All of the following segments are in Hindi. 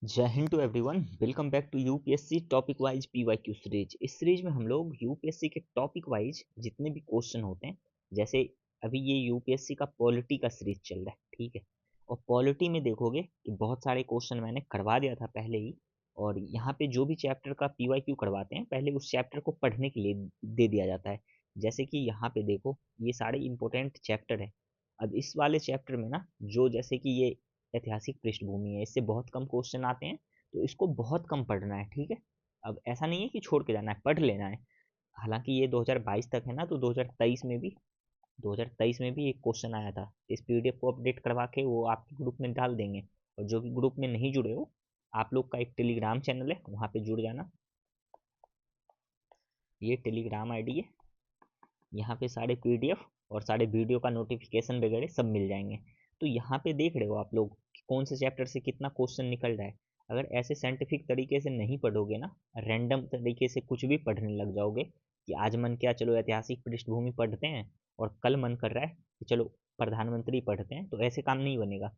जय हिंद to everyone. Welcome back to UPSC topic wise PYQ series. इस सीरीज में हम लोग यूपीएससी के टॉपिक वाइज जितने भी क्वेश्चन होते हैं, जैसे अभी ये यूपीएससी का पॉलिटी का सीरीज चल रहा है, ठीक है। और पॉलिटी में देखोगे कि बहुत सारे क्वेश्चन मैंने करवा दिया था पहले ही। और यहाँ पे जो भी चैप्टर का पीवाईक्यू करवाते हैं, पहले उस चैप्टर को पढ़ने के लिए दे दिया जाता है। जैसे कि यहाँ पे देखो, ये सारे इंपॉर्टेंट चैप्टर है। अब इस वाले चैप्टर में ना, जो जैसे कि ये ऐतिहासिक पृष्ठभूमि है, इससे बहुत कम क्वेश्चन आते हैं, तो इसको बहुत कम पढ़ना है, ठीक है। अब ऐसा नहीं है कि छोड़ के जाना है, पढ़ लेना है। हालांकि ये 2022 तक है ना, तो 2023 में भी एक क्वेश्चन आया था। इस पीडीएफ को अपडेट करवा के वो आपके ग्रुप में डाल देंगे। और जो भी ग्रुप में नहीं जुड़े हो, आप लोग का एक टेलीग्राम चैनल है, वहाँ पे जुड़ जाना। ये टेलीग्राम आईडी है, यहाँ पे सारे पीडीएफ और सारे वीडियो का नोटिफिकेशन वगैरह सब मिल जाएंगे। तो यहाँ पे देख रहे हो आप लोग कि कौन से चैप्टर से कितना क्वेश्चन निकल रहा है। अगर ऐसे साइंटिफिक तरीके से नहीं पढ़ोगे ना, रैंडम तरीके से कुछ भी पढ़ने लग जाओगे कि आज मन क्या, चलो ऐतिहासिक पृष्ठभूमि पढ़ते हैं, और कल मन कर रहा है कि चलो प्रधानमंत्री पढ़ते हैं, तो ऐसे काम नहीं बनेगा।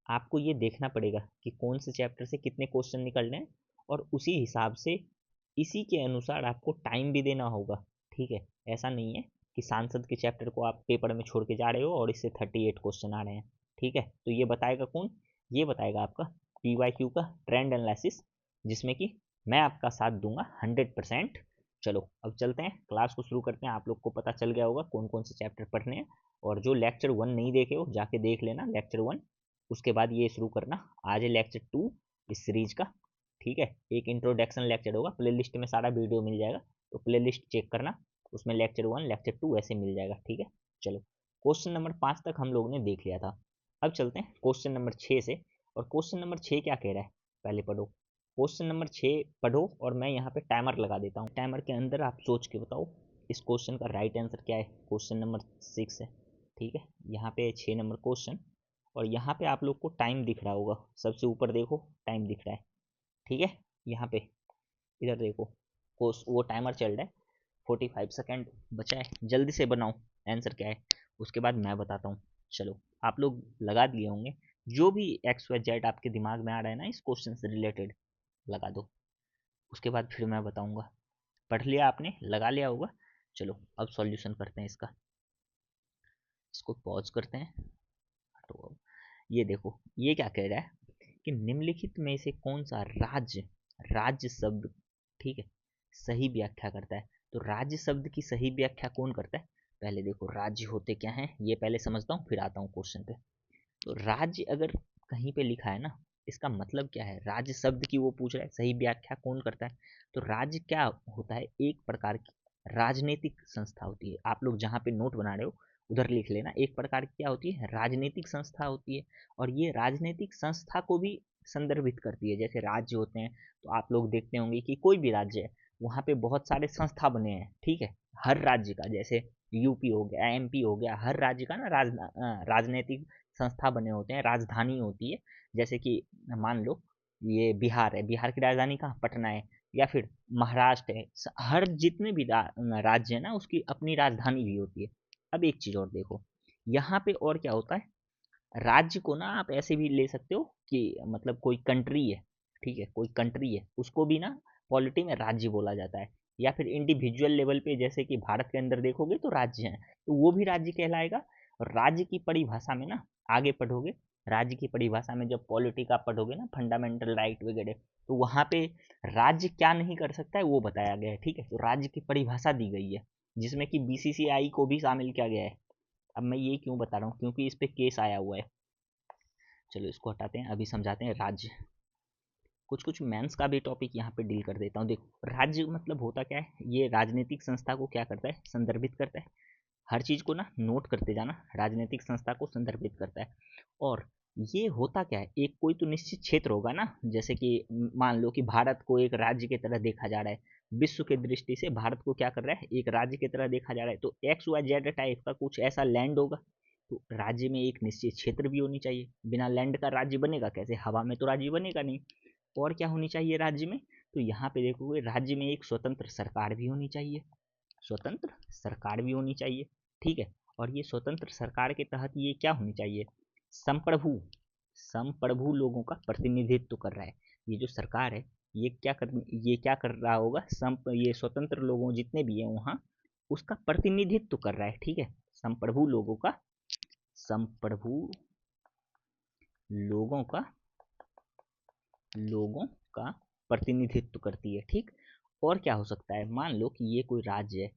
आपको ये देखना पड़ेगा कि कौन से चैप्टर से कितने क्वेश्चन निकल रहे हैं, और उसी हिसाब से इसी के अनुसार आपको टाइम भी देना होगा, ठीक है। ऐसा नहीं है कि सांसद के चैप्टर को आप पेपर में छोड़ के जा रहे हो और इससे 38 क्वेश्चन आ रहे हैं, ठीक है। तो ये बताएगा कौन? ये बताएगा आपका पीवाईक्यू का ट्रेंड एनालिसिस, जिसमें कि मैं आपका साथ दूंगा 100%। चलो अब चलते हैं, क्लास को शुरू करते हैं। आप लोग को पता चल गया होगा कौन कौन से चैप्टर पढ़ने हैं। और जो लेक्चर 1 नहीं देखे हो, जाके देख लेना लेक्चर 1। उसके बाद ये शुरू करना। आज है लेक्चर 2 इस सीरीज का, ठीक है। एक इंट्रोडक्शन लेक्चर होगा, प्लेलिस्ट में सारा वीडियो मिल जाएगा, तो प्लेलिस्ट चेक करना, उसमें लेक्चर 1 लेक्चर 2 ऐसे मिल जाएगा, ठीक है। चलो, क्वेश्चन नंबर 5 तक हम लोगों ने देख लिया था। अब चलते हैं क्वेश्चन नंबर 6 से। और क्वेश्चन नंबर 6 क्या कह रहा है, पहले पढ़ो। क्वेश्चन नंबर 6 पढ़ो, और मैं यहाँ पे टाइमर लगा देता हूँ। टाइमर के अंदर आप सोच के बताओ इस क्वेश्चन का राइट आंसर क्या है। क्वेश्चन नंबर 6 है, ठीक है। यहाँ पे 6 नंबर क्वेश्चन, और यहाँ पे आप लोग को टाइम दिख रहा होगा, सबसे ऊपर देखो टाइम दिख रहा है, ठीक है। यहाँ पे इधर देखो, कोर्स वो टाइमर चल रहा है। 45 सेकेंड बचा है, जल्दी से बनाओ। आंसर क्या है उसके बाद मैं बताता हूँ। चलो, आप लोग लगा दिए होंगे, जो भी एक्स वाई जेड आपके दिमाग में आ रहा है ना इस क्वेश्चन से रिलेटेड, लगा दो। उसके बाद फिर मैं बताऊंगा। पढ़ लिया आपने, लगा लिया होगा। चलो अब सॉल्यूशन करते हैं इसका। इसको पॉज करते हैं। तो अब ये देखो, ये क्या कह रहा है कि निम्नलिखित में से कौन सा राज्य, राज्य शब्द, ठीक है, सही व्याख्या करता है। तो राज्य शब्द की सही व्याख्या कौन करता है? पहले देखो राज्य होते क्या हैं, ये पहले समझता हूँ, फिर आता हूँ क्वेश्चन पे। तो राज्य अगर कहीं पे लिखा है ना, इसका मतलब क्या है? राज्य शब्द की वो पूछ रहा है, सही व्याख्या कौन करता है। तो राज्य क्या होता है? एक प्रकार की राजनीतिक संस्था होती है। आप लोग जहाँ पे नोट बना रहे हो उधर लिख लेना। एक प्रकार की क्या होती है? राजनीतिक संस्था होती है। और ये राजनीतिक संस्था को भी संदर्भित करती है। जैसे राज्य होते हैं, तो आप लोग देखते होंगे कि कोई भी राज्य है, वहाँ पे बहुत सारे संस्था बने हैं, ठीक है। हर राज्य का, जैसे यूपी हो गया, एमपी हो गया, हर राज्य का ना राजनीतिक संस्था बने होते हैं, राजधानी होती है। जैसे कि मान लो ये बिहार है, बिहार की राजधानी कहाँ? पटना है। या फिर महाराष्ट्र है। हर जितने भी राज्य है ना, उसकी अपनी राजधानी भी होती है। अब एक चीज और देखो, यहाँ पे और क्या होता है। राज्य को ना आप ऐसे भी ले सकते हो कि मतलब कोई कंट्री है, ठीक है, कोई कंट्री है, उसको भी ना पॉलिटी में राज्य बोला जाता है। या फिर इंडिविजुअल लेवल पे, जैसे कि भारत के अंदर देखोगे तो राज्य हैं, तो वो भी राज्य कहलाएगा। और राज्य की परिभाषा में ना, आगे पढ़ोगे, राज्य की परिभाषा में जब पॉलिटी का पढ़ोगे ना, फंडामेंटल राइट वगैरह, तो वहाँ पे राज्य क्या नहीं कर सकता है वो बताया गया है, ठीक है। तो राज्य की परिभाषा दी गई है, जिसमें कि बीसीसीआई को भी शामिल किया गया है। अब मैं ये क्यों बता रहा हूँ? क्योंकि इस पे केस आया हुआ है। चलो इसको हटाते हैं, अभी समझाते हैं राज्य। कुछ कुछ मेंस का भी टॉपिक यहाँ पे डील कर देता हूँ। देखो, राज्य मतलब होता क्या है? ये राजनीतिक संस्था को क्या करता है? संदर्भित करता है। हर चीज को ना नोट करते जाना, राजनीतिक संस्था को संदर्भित करता है। और ये होता क्या है? एक कोई तो निश्चित क्षेत्र होगा ना, जैसे कि मान लो कि भारत को एक राज्य की तरह देखा जा रहा है। विश्व की दृष्टि से भारत को क्या कर रहा है? एक राज्य की तरह देखा जा रहा है। तो एक्स वाई जेड टाइप का कुछ ऐसा लैंड होगा। तो राज्य में एक निश्चित क्षेत्र भी होनी चाहिए। बिना लैंड का राज्य बनेगा कैसे? हवा में तो राज्य बनेगा नहीं। और क्या होनी चाहिए राज्य में? तो यहाँ पे देखोगे, राज्य में एक स्वतंत्र सरकार भी होनी चाहिए। स्वतंत्र सरकार भी होनी चाहिए, ठीक है। और ये स्वतंत्र सरकार के तहत ये क्या होनी चाहिए? संप्रभु संप्रभु लोगों का प्रतिनिधित्व कर रहा है। ये जो सरकार है ये क्या कर रहा होगा, ये स्वतंत्र लोगों जितने भी हैं वहाँ उसका प्रतिनिधित्व कर रहा है। ठीक है, संप्रभु लोगों का प्रतिनिधित्व करती है। ठीक, और क्या हो सकता है, मान लो कि ये कोई राज्य है।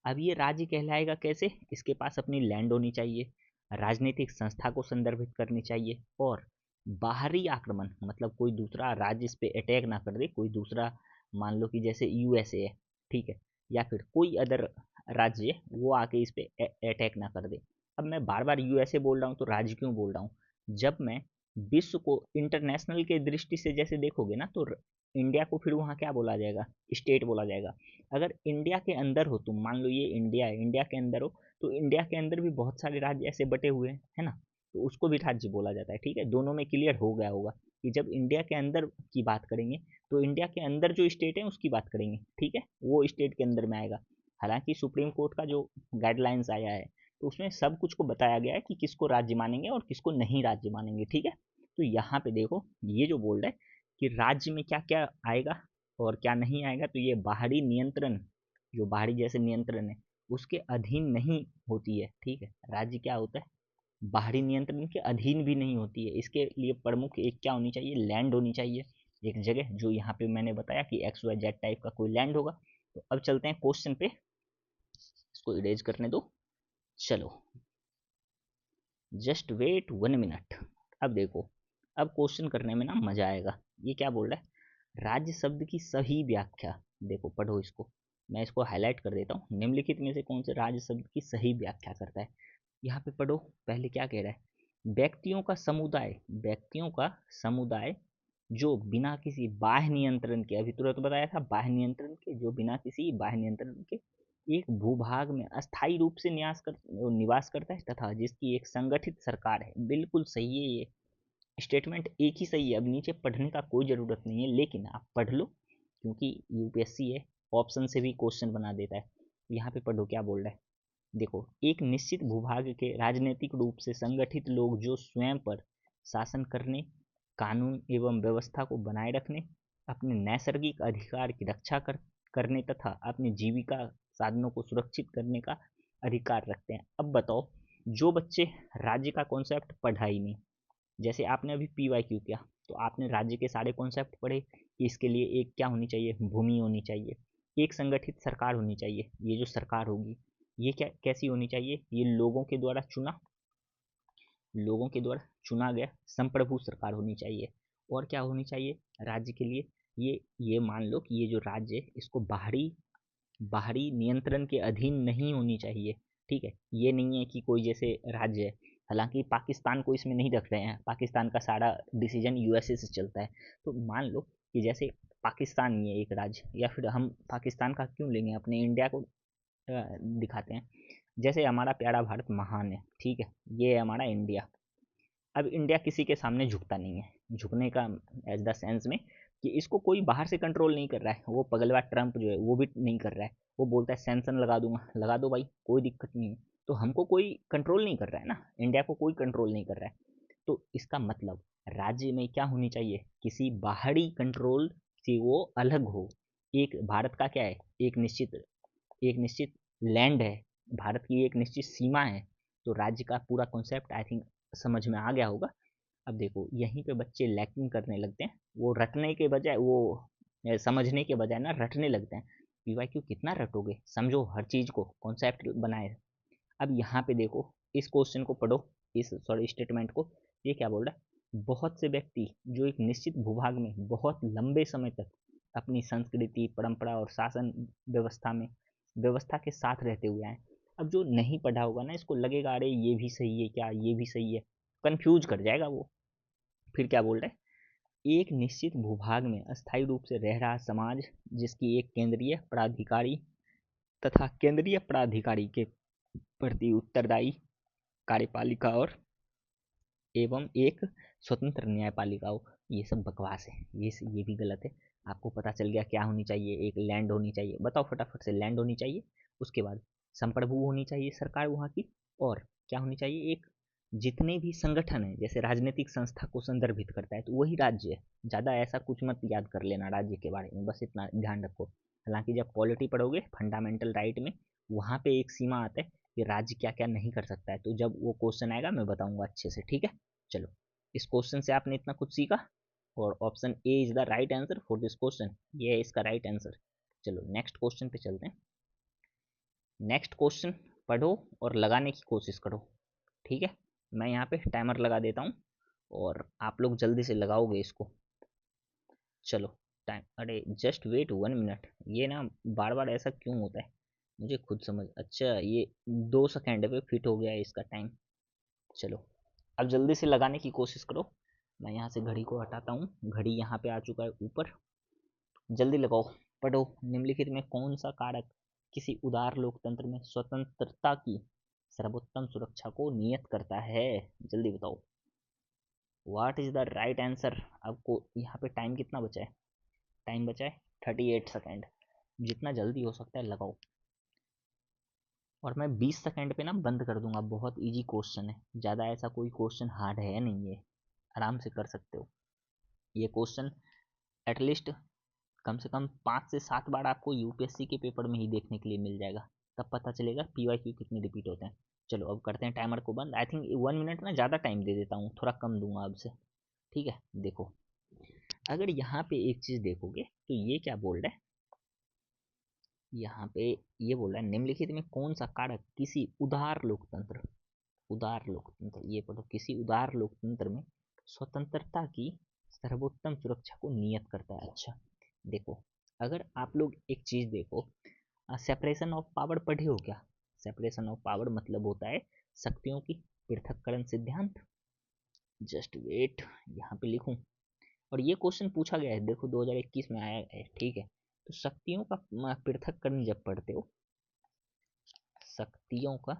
अब ये राज्य कहलाएगा कैसे, इसके पास अपनी लैंड होनी चाहिए, राजनीतिक संस्था को संदर्भित करनी चाहिए, और बाहरी आक्रमण मतलब कोई दूसरा राज्य इस पे अटैक ना कर दे, कोई दूसरा, मान लो कि जैसे यूएसए है, ठीक है, या फिर कोई अदर राज्य वो आके इस पे अटैक ना कर दे। अब मैं बार बार यूएसए बोल रहा हूँ तो राज्य क्यों बोल रहा हूँ, जब मैं विश्व को इंटरनेशनल के दृष्टि से जैसे देखोगे ना, तो इंडिया को फिर वहाँ क्या बोला जाएगा, स्टेट बोला जाएगा। अगर इंडिया के अंदर हो तुम, मान लो ये इंडिया है, इंडिया के अंदर हो, तो इंडिया के अंदर भी बहुत सारे राज्य ऐसे बटे हुए हैं, है ना, तो उसको भी राज्य बोला जाता है। ठीक है, दोनों में क्लियर हो गया होगा कि जब इंडिया के अंदर की बात करेंगे तो इंडिया के अंदर जो स्टेट है उसकी बात करेंगे। ठीक है, वो स्टेट के अंदर में आएगा। हालांकि सुप्रीम कोर्ट का जो गाइडलाइंस आया है तो उसमें सब कुछ को बताया गया है कि किसको राज्य मानेंगे और किसको नहीं राज्य मानेंगे। ठीक है, तो यहाँ पे देखो ये जो बोल रहा है कि राज्य में क्या क्या आएगा और क्या नहीं आएगा, तो ये बाहरी नियंत्रण, जो बाहरी जैसे नियंत्रण है उसके अधीन नहीं होती है। ठीक है, राज्य क्या होता है, बाहरी नियंत्रण के अधीन भी नहीं होती है। इसके लिए प्रमुख एक क्या होनी चाहिए, लैंड होनी चाहिए, एक जगह, जो यहाँ पे मैंने बताया कि एक्स वाई जेड टाइप का कोई लैंड होगा। तो अब चलते हैं क्वेश्चन पे, इसको इरेज करने दो, चलो जस्ट वेट 1 मिनट। अब देखो, अब क्वेश्चन करने में ना मजा आएगा। ये क्या बोल रहा है, राज्य शब्द की सही व्याख्या, देखो पढ़ो इसको, मैं इसको हाईलाइट कर देता हूँ। निम्नलिखित में से कौन से राज्य शब्द की सही व्याख्या करता है, यहाँ पे पढ़ो। पहले क्या कह रहा है, व्यक्तियों का समुदाय जो बिना किसी बाह्य नियंत्रण के, अभी तुरंत बताया था बाह्य नियंत्रण के, जो बिना किसी बाह्य नियंत्रण के एक भूभाग में अस्थायी रूप से निवास करता है तथा जिसकी एक संगठित सरकार है। बिल्कुल सही है, ये स्टेटमेंट एक ही सही है। अब नीचे पढ़ने का कोई ज़रूरत नहीं है, लेकिन आप पढ़ लो क्योंकि यूपीएससी है, ऑप्शन से भी क्वेश्चन बना देता है। यहाँ पे पढ़ो क्या बोल रहा है, देखो, एक निश्चित भूभाग के राजनीतिक रूप से संगठित लोग जो स्वयं पर शासन करने, कानून एवं व्यवस्था को बनाए रखने, अपने नैसर्गिक अधिकार की रक्षा करने तथा अपनी जीविका साधनों को सुरक्षित करने का अधिकार रखते हैं। अब बताओ, जो बच्चे राज्य का कॉन्सेप्ट पढ़ा ही नहीं, जैसे आपने अभी पीवाईक्यू किया तो आपने राज्य के सारे कॉन्सेप्ट पढ़े कि इसके लिए एक क्या होनी चाहिए, भूमि होनी चाहिए, एक संगठित सरकार होनी चाहिए, ये जो सरकार होगी ये क्या कैसी होनी चाहिए, ये लोगों के द्वारा चुना गया संप्रभु सरकार होनी चाहिए। और क्या होनी चाहिए राज्य के लिए, ये मान लो कि ये जो राज्य है इसको बाहरी नियंत्रण के अधीन नहीं होनी चाहिए। ठीक है, ये नहीं है कि कोई जैसे राज्य है, हालांकि पाकिस्तान को इसमें नहीं रख रहे हैं, पाकिस्तान का सारा डिसीजन यूएसए से चलता है। तो मान लो कि जैसे पाकिस्तान नहीं है एक राज्य, या फिर हम पाकिस्तान का क्यों लेंगे, अपने इंडिया को दिखाते हैं। जैसे हमारा प्यारा भारत महान है, ठीक है, ये है हमारा इंडिया। अब इंडिया किसी के सामने झुकता नहीं है, झुकने का एज द सेंस में कि इसको कोई बाहर से कंट्रोल नहीं कर रहा है। वो पगलवा ट्रंप जो है वो भी नहीं कर रहा है, वो बोलता है सैंक्शन लगा दूंगा, लगा दो भाई, कोई दिक्कत नहीं है। तो हमको कोई कंट्रोल नहीं कर रहा है ना, इंडिया को कोई कंट्रोल नहीं कर रहा है। तो इसका मतलब राज्य में क्या होनी चाहिए, किसी बाहरी कंट्रोल से वो अलग हो। एक भारत का क्या है, एक निश्चित लैंड है, भारत की एक निश्चित सीमा है। तो राज्य का पूरा कॉन्सेप्ट आई थिंक समझ में आ गया होगा। अब देखो यहीं पे बच्चे लैकिंग करने लगते हैं, वो रटने के बजाय वो समझने के बजाय ना रटने लगते हैं। पीवाईक्यू कितना रटोगे, समझो हर चीज़ को, कॉन्सेप्ट बनाए। अब यहाँ पे देखो, इस क्वेश्चन को पढ़ो, इस सॉरी स्टेटमेंट को, ये क्या बोल रहा है, बहुत से व्यक्ति जो एक निश्चित भूभाग में बहुत लंबे समय तक अपनी संस्कृति, परंपरा और शासन व्यवस्था के साथ रहते हुए आए। अब जो नहीं पढ़ा होगा ना, इसको लगेगा अरे ये भी सही है क्या, ये भी सही है, कंफ्यूज कर जाएगा वो। फिर क्या बोल रहे हैं, एक निश्चित भूभाग में अस्थायी रूप से रह रहा समाज जिसकी एक केंद्रीय प्राधिकारी के प्रति उत्तरदायी कार्यपालिका और एवं एक स्वतंत्र न्यायपालिका हो। ये सब बकवास है, ये भी गलत है। आपको पता चल गया क्या होनी चाहिए, एक लैंड होनी चाहिए, बताओ फटाफट से, लैंड होनी चाहिए, उसके बाद संप्रभु होनी चाहिए सरकार वहाँ की, और क्या होनी चाहिए, एक जितने भी संगठन हैं, जैसे राजनीतिक संस्था को संदर्भित करता है तो वही राज्य है। ज़्यादा ऐसा कुछ मत याद कर लेना राज्य के बारे में, बस इतना ध्यान रखो। हालांकि जब पॉलिटी पढ़ोगे फंडामेंटल राइट में, वहाँ पे एक सीमा आता है कि राज्य क्या क्या नहीं कर सकता है, तो जब वो क्वेश्चन आएगा मैं बताऊंगा अच्छे से, ठीक है। चलो, इस क्वेश्चन से आपने इतना कुछ सीखा, और option A is the right answer for this question, ये है इसका राइट आंसर। चलो नेक्स्ट क्वेश्चन पे चलते हैं। नेक्स्ट क्वेश्चन पढ़ो और लगाने की कोशिश करो, ठीक है। मैं यहाँ पे टाइमर लगा देता हूँ और आप लोग जल्दी से लगाओगे इसको। चलो टाइम, अरे जस्ट वेट 1 मिनट, ये ना बार बार ऐसा क्यों होता है मुझे खुद समझ, अच्छा ये 2 सेकेंड पे फिट हो गया है इसका टाइम। चलो अब जल्दी से लगाने की कोशिश करो। मैं यहाँ से घड़ी को हटाता हूँ, घड़ी यहाँ पे आ चुका है ऊपर। जल्दी लगाओ, पढ़ो। निम्नलिखित में कौन सा कारक किसी उदार लोकतंत्र में स्वतंत्रता की सर्वोत्तम सुरक्षा को नियत करता है, जल्दी बताओ। What is the right answer. आपको यहाँ पे टाइम कितना बचा है, टाइम बचा है 38 सेकेंड। जितना जल्दी हो सकता है लगाओ, और मैं 20 सेकेंड पे ना बंद कर दूंगा। बहुत इजी क्वेश्चन है, ज़्यादा ऐसा कोई क्वेश्चन हार्ड है नहीं, ये आराम से कर सकते हो। ये क्वेश्चन एटलीस्ट कम से कम 5 से 7 बार आपको यूपीएससी के पेपर में ही देखने के लिए मिल जाएगा, तब पता चलेगा पीवाईक्यू कितने रिपीट होते हैं। चलो अब करते हैं टाइमर को बंद। आई थिंक 1 मिनट ना ज़्यादा टाइम दे देता हूँ, थोड़ा कम दूंगा अब से, ठीक है। देखो अगर यहाँ पे एक चीज़ देखोगे तो ये क्या बोल रहा है, यहाँ पे ये बोल रहा है निम्नलिखित में कौन सा कारक किसी उदार लोकतंत्र, उदार लोकतंत्र, ये पढ़ो, किसी उदार लोकतंत्र में स्वतंत्रता की सर्वोत्तम सुरक्षा को नियत करता है। अच्छा देखो, अगर आप लोग एक चीज देखो, सेपरेशन ऑफ पावर पढ़े हो क्या। सेपरेशन ऑफ पावर मतलब होता है शक्तियों की पृथक्करण सिद्धांत। जस्ट वेट, यहाँ पे लिखूं, और ये क्वेश्चन पूछा गया है, देखो 2021 में आया है, ठीक है। तो शक्तियों का पृथक्करण जब पढ़ते हो, शक्तियों का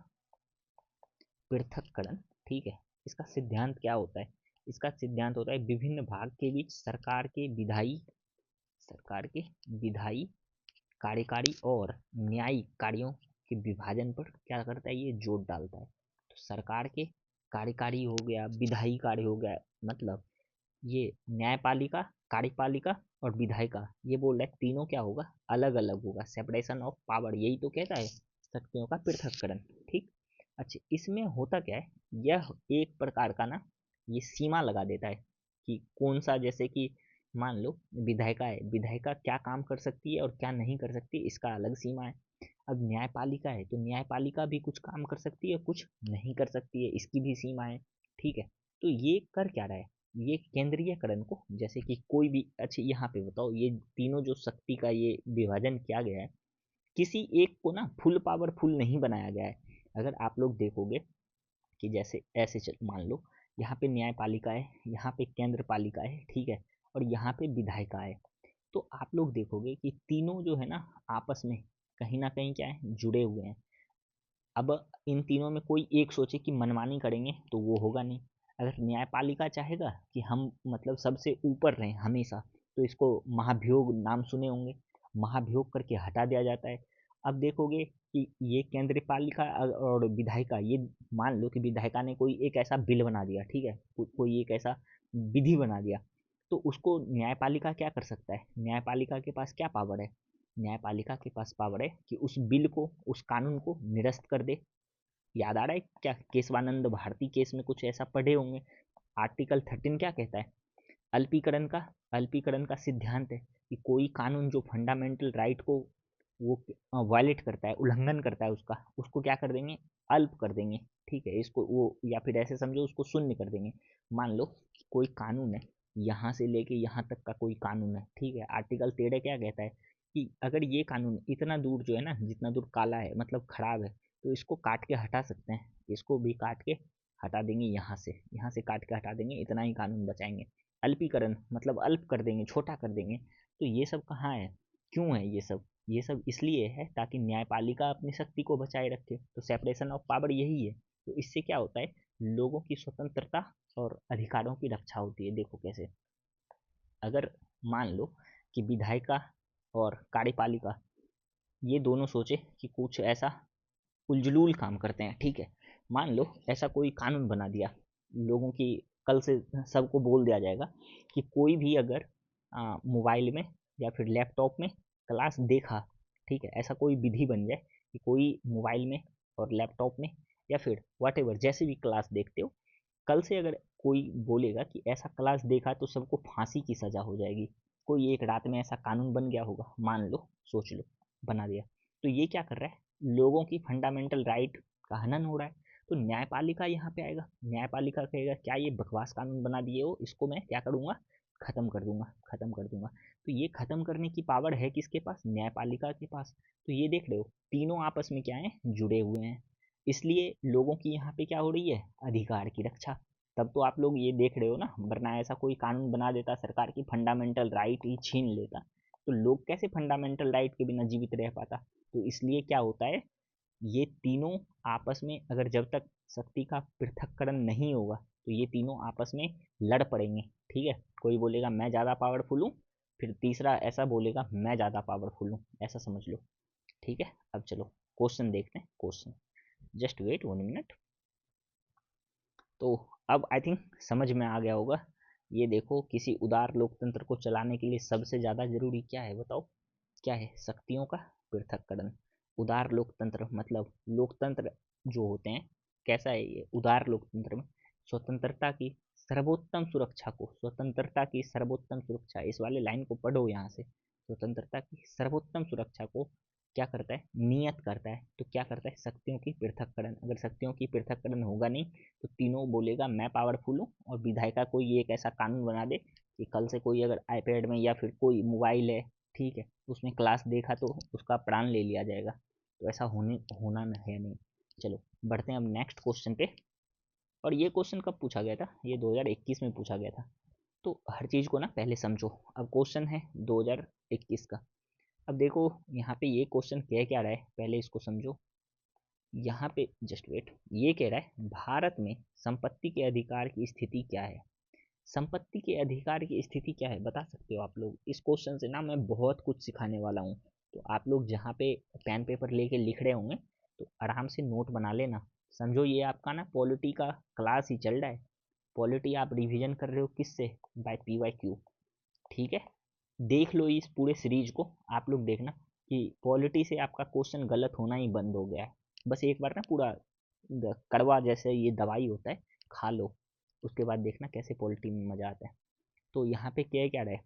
पृथक्करण, ठीक है, इसका सिद्धांत क्या होता है। इसका सिद्धांत होता है विभिन्न भाग के बीच सरकार के विधायी, कार्यकारी और न्यायिक कार्यों के विभाजन पर क्या करता है, ये जोर डालता है। तो सरकार के कार्यकारी हो गया, विधायी कार्य हो गया, मतलब ये न्यायपालिका, कार्यपालिका और विधायिका, ये बोल रहा है तीनों क्या होगा, अलग अलग होगा, सेपरेशन ऑफ पावर, यही तो कहता है शक्तियों का पृथक्करण, ठीक। अच्छा इसमें होता क्या है, यह एक प्रकार का ना ये सीमा लगा देता है कि कौन सा, जैसे कि मान लो विधायिका है, विधायिका क्या काम कर सकती है और क्या नहीं कर सकती, इसका अलग सीमा है। अब न्यायपालिका है तो न्यायपालिका भी कुछ काम कर सकती है, कुछ नहीं कर सकती है, इसकी भी सीमा है, ठीक है। तो ये कर क्या रहा है, ये केंद्रीयकरण को, जैसे कि कोई भी, अच्छा यहाँ पे बताओ, ये तीनों जो शक्ति का ये विभाजन किया गया है, किसी एक को ना फुल पावरफुल नहीं बनाया गया है। अगर आप लोग देखोगे कि जैसे ऐसे चल, मान लो यहाँ पे न्यायपालिका है, यहाँ पे केंद्र पालिका है, ठीक है, और यहाँ पे विधायिका है। तो आप लोग देखोगे कि तीनों जो है ना आपस में कहीं ना कहीं क्या है, जुड़े हुए हैं। अब इन तीनों में कोई एक सोचे कि मनमानी करेंगे तो वो होगा नहीं। अगर न्यायपालिका चाहेगा कि हम मतलब सबसे ऊपर रहें हमेशा, तो इसको महाभियोग नाम सुने होंगे, महाभियोग करके हटा दिया जाता है। अब देखोगे कि ये केंद्रीय पालिका और विधायिका, ये मान लो कि विधायिका ने कोई एक ऐसा बिल बना दिया, ठीक है, कोई एक ऐसा विधि बना दिया, तो उसको न्यायपालिका क्या कर सकता है, न्यायपालिका के पास क्या पावर है, न्यायपालिका के पास पावर है कि उस बिल को, उस कानून को निरस्त कर दे। याद आ रहा है क्या, केशवानंद भारती केस में कुछ ऐसा पढ़े होंगे। आर्टिकल 13 क्या कहता है, अल्पीकरण का, अल्पीकरण का सिद्धांत है कि कोई कानून जो फंडामेंटल राइट को वो वायलेट करता है, उल्लंघन करता है उसका, उसको क्या कर देंगे, अल्प कर देंगे, ठीक है, इसको वो, या फिर ऐसे समझो उसको शून्य कर देंगे। मान लो कोई कानून है, यहाँ से लेके यहाँ तक का कोई कानून है, ठीक है, आर्टिकल 13 क्या कहता है कि अगर ये कानून इतना दूर जो है ना, जितना दूर काला है मतलब खराब है, तो इसको काट के हटा सकते हैं, इसको भी काट के हटा देंगे, यहाँ से काट के हटा देंगे, इतना ही कानून बचाएंगे। अल्पीकरण मतलब अल्प कर देंगे, छोटा कर देंगे। तो ये सब कहाँ है, क्यों है ये सब, ये सब इसलिए है ताकि न्यायपालिका अपनी शक्ति को बचाए रखे। तो सेपरेशन ऑफ पावर यही है। तो इससे क्या होता है, लोगों की स्वतंत्रता और अधिकारों की रक्षा होती है। देखो कैसे, अगर मान लो कि विधायिका और कार्यपालिका ये दोनों सोचे कि कुछ ऐसा उलझुल काम करते हैं, ठीक है, मान लो ऐसा कोई कानून बना दिया लोगों की, कल से सबको बोल दिया जाएगा कि कोई भी अगर मोबाइल में या फिर लैपटॉप में क्लास देखा, ठीक है, ऐसा कोई विधि बन जाए कि कोई मोबाइल में और लैपटॉप में या फिर वट एवर जैसे भी क्लास देखते हो, कल से अगर कोई बोलेगा कि ऐसा क्लास देखा तो सबको फांसी की सजा हो जाएगी। कोई एक रात में ऐसा कानून बन गया होगा, मान लो, सोच लो, बना दिया। तो ये क्या कर रहा है, लोगों की फंडामेंटल राइट का हनन हो रहा है। तो न्यायपालिका यहाँ पे आएगा, न्यायपालिका कहेगा क्या ये बकवास कानून बना दिए हो, इसको मैं क्या करूँगा, खत्म कर दूंगा, खत्म कर दूंगा। तो ये खत्म करने की पावर है किसके पास, न्यायपालिका के पास। तो ये देख रहे हो तीनों आपस में क्या है, जुड़े हुए हैं। इसलिए लोगों की यहाँ पे क्या हो रही है, अधिकार की रक्षा। तब तो आप लोग ये देख रहे हो ना, वरना ऐसा कोई कानून बना देता सरकार की फंडामेंटल राइट ही छीन लेता, तो लोग कैसे फंडामेंटल राइट के बिना जीवित रह पाता। तो इसलिए क्या होता है, ये तीनों आपस में अगर जब तक शक्ति का पृथक्करण नहीं होगा तो ये तीनों आपस में लड़ पड़ेंगे। ठीक है, कोई बोलेगा मैं ज़्यादा पावरफुल हूँ, फिर तीसरा ऐसा बोलेगा मैं ज़्यादा पावरफुल हूँ, ऐसा समझ लो। ठीक है, अब चलो क्वेश्चन देखते हैं, क्वेश्चन, जस्ट वेट 1 मिनट। तो अब आई थिंक समझ में आ गया होगा। ये देखो, किसी उदार लोकतंत्र को चलाने के लिए सबसे ज़्यादा जरूरी क्या है, बताओ क्या है, शक्तियों का पृथक्करण। उदार लोकतंत्र मतलब लोकतंत्र जो होते हैं, कैसा है ये उदार लोकतंत्र में, स्वतंत्रता की सर्वोत्तम सुरक्षा को, स्वतंत्रता की सर्वोत्तम सुरक्षा, इस वाले लाइन को पढ़ो यहाँ से, स्वतंत्रता की सर्वोत्तम सुरक्षा को क्या करता है, नियत करता है। तो क्या करता है, शक्तियों की पृथक्करण। अगर शक्तियों की पृथक्करण होगा नहीं तो तीनों बोलेगा मैं पावरफुल हूँ, और विधायिका कोई एक ऐसा कानून बना दे कि कल से कोई अगर आईपैड में या फिर कोई मोबाइल है, ठीक है, उसमें क्लास देखा तो उसका प्राण ले लिया जाएगा। तो ऐसा होना है नहीं। चलो बढ़ते हैं अब नेक्स्ट क्वेश्चन पे। और ये क्वेश्चन कब पूछा गया था, ये 2021 में पूछा गया था। तो हर चीज़ को ना पहले समझो। अब क्वेश्चन है 2021 का। अब देखो यहाँ पे ये क्वेश्चन कह क्या रहा है, पहले इसको समझो। यहाँ पे जस्ट वेट, ये कह रहा है भारत में संपत्ति के अधिकार की स्थिति क्या है। संपत्ति के अधिकार की स्थिति क्या है, बता सकते हो आप लोग। इस क्वेश्चन से ना मैं बहुत कुछ सिखाने वाला हूँ। तो आप लोग जहाँ पे पेन पेपर लेके लिख रहे होंगे तो आराम से नोट बना लेना। समझो ये आपका ना पॉलिटी का क्लास ही चल रहा है। पॉलिटी आप रिवीजन कर रहे हो किससे, बाय PYQ। ठीक है, देख लो इस पूरे सीरीज को, आप लोग देखना कि पॉलिटी से आपका क्वेश्चन गलत होना ही बंद हो गया है। बस एक बार ना पूरा कड़वा जैसे ये दवाई होता है, खा लो, उसके बाद देखना कैसे पॉलिटी में मजा आता है। तो यहाँ पे क्या क्या रहे,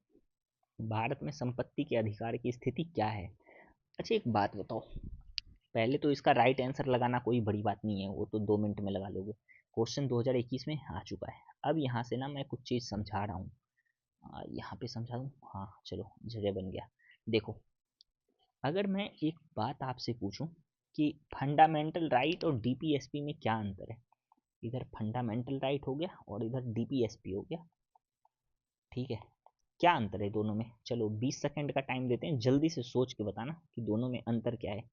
भारत में संपत्ति के अधिकार की स्थिति क्या है। अच्छा एक बात बताओ, पहले तो इसका राइट आंसर लगाना कोई बड़ी बात नहीं है, वो तो 2 मिनट में लगा लोगे। क्वेश्चन 2021 में आ चुका है। अब यहाँ से ना मैं कुछ चीज़ समझा रहा हूँ, यहाँ पे समझा दूँ, हाँ चलो जगह बन गया। देखो, अगर मैं एक बात आपसे पूछूं कि फंडामेंटल राइट और DPSP में क्या अंतर है, इधर फंडामेंटल राइट हो गया और इधर DPSP हो गया, ठीक है, क्या अंतर है दोनों में। चलो 20 सेकंड का टाइम देते हैं, जल्दी से सोच के बताना कि दोनों में अंतर क्या है।